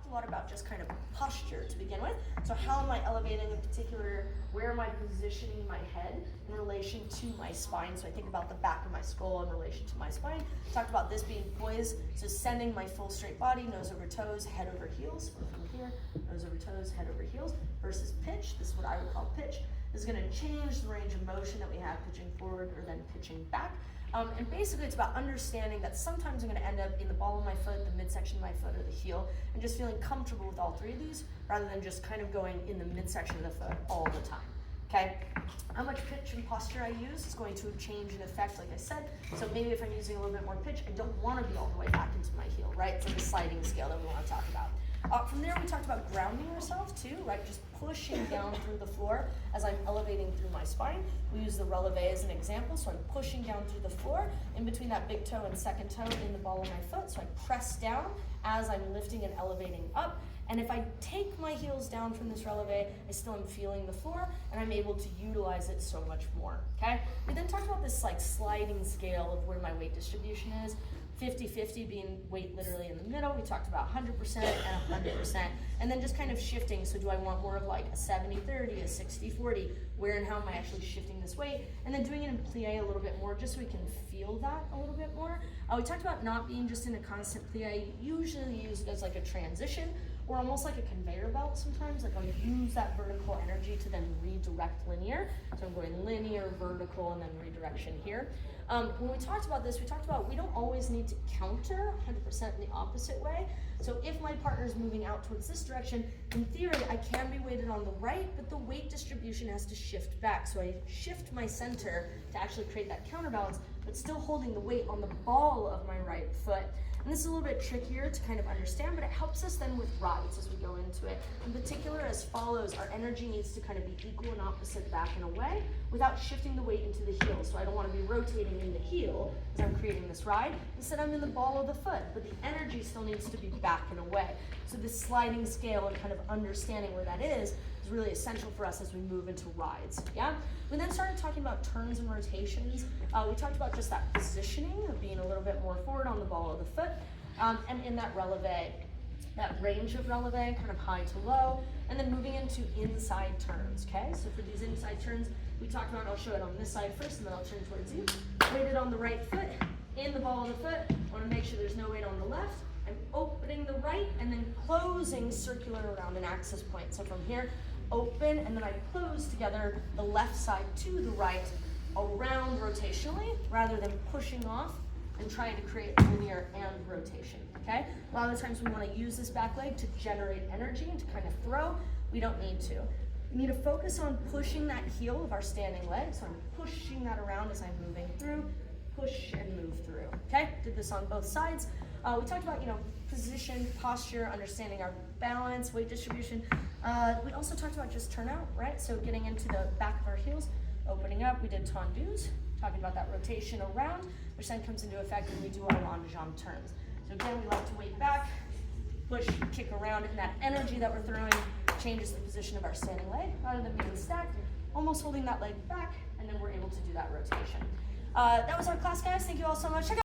a lot about just kind of posture to begin with. So how am I elevating, in particular, where am I positioning my head in relation to my spine? So I think about the back of my skull in relation to my spine. Talked about this being poised, so sending my full straight body, nose over toes, head over heels. From here, nose over toes, head over heels, versus pitch. This is what I would call pitch. This is going to change the range of motion that we have pitching forward or then pitching back. And basically it's about understanding that sometimes I'm going to end up in the ball of my foot, the midsection of my foot, or the heel, and just feeling comfortable with all three of these rather than just kind of going in the midsection of the foot all the time. Okay? How much pitch and posture I use is going to change in effect, like I said. So maybe if I'm using a little bit more pitch, I don't want to be all the way back into my heel, right? It's like a sliding scale that we want to talk about. From there, we talked about grounding ourselves too, right? Just pushing down through the floor as I'm elevating through my spine. We use the releve as an example. So I'm pushing down through the floor in between that big toe and second toe in the ball of my foot. So I press down as I'm lifting and elevating up. And if I take my heels down from this releve, I still am feeling the floor and I'm able to utilize it so much more, okay? We then talked about this like sliding scale of where my weight distribution is. 50-50 being weight literally in the middle. We talked about 100% and 100%, and then just kind of shifting. So do I want more of like a 70-30, a 60-40? Where and how am I actually shifting this weight? And then doing it in plie a little bit more, just so we can feel that a little bit more. We talked about not being just in a constant plie. Usually used as like a transition, or almost like a conveyor belt sometimes. Like I'll use that vertical energy to then redirect linear. So I'm going linear, vertical, and then redirection here. When we talked about this, we talked about we don't always need to counter 100% in the opposite way. So if my partner is moving out towards this direction, in theory, I can be weighted on the right, but the weight distribution has to shift back. So I shift my center to actually create that counterbalance, but still holding the weight on the ball of my right foot. And this is a little bit trickier to kind of understand, but it helps us then with rides as we go into it. In particular, as follows, our energy needs to kind of be equal and opposite back and away without shifting the weight into the heel. So I don't want to be rotating in the heel as I'm creating this ride. Instead, I'm in the ball of the foot, but the energy still needs to be back and away. So this sliding scale and kind of understanding where that is really essential for us as we move into rides, yeah? We then started talking about turns and rotations. We talked about just that positioning of being a little bit more forward on the ball of the foot, and in that releve, that range of releve, kind of high to low, and then moving into inside turns, okay? So for these inside turns, we talked about, I'll show it on this side first, and then I'll turn towards you. Weighted on the right foot, in the ball of the foot. I want to make sure there's no weight on the left. I'm opening the right, and then closing circular around an axis point. So from here, open, and then I close together the left side to the right around rotationally rather than pushing off and trying to create linear and rotation, okay? A lot of the times we want to use this back leg to generate energy and to kind of throw. We don't need to. We need to focus on pushing that heel of our standing leg. So I'm pushing that around as I'm moving through, push and move through, okay? Did this on both sides. We talked about, position, posture, understanding our balance, weight distribution. We also talked about just turnout, right? So getting into the back of our heels, opening up. We did tendus, talking about that rotation around, which then comes into effect when we do our rond de jambe turns. So again, we like to weight back, push, kick around, and that energy that we're throwing changes the position of our standing leg rather than being stacked, almost holding that leg back, and then we're able to do that rotation. That was our class, guys. Thank you all so much.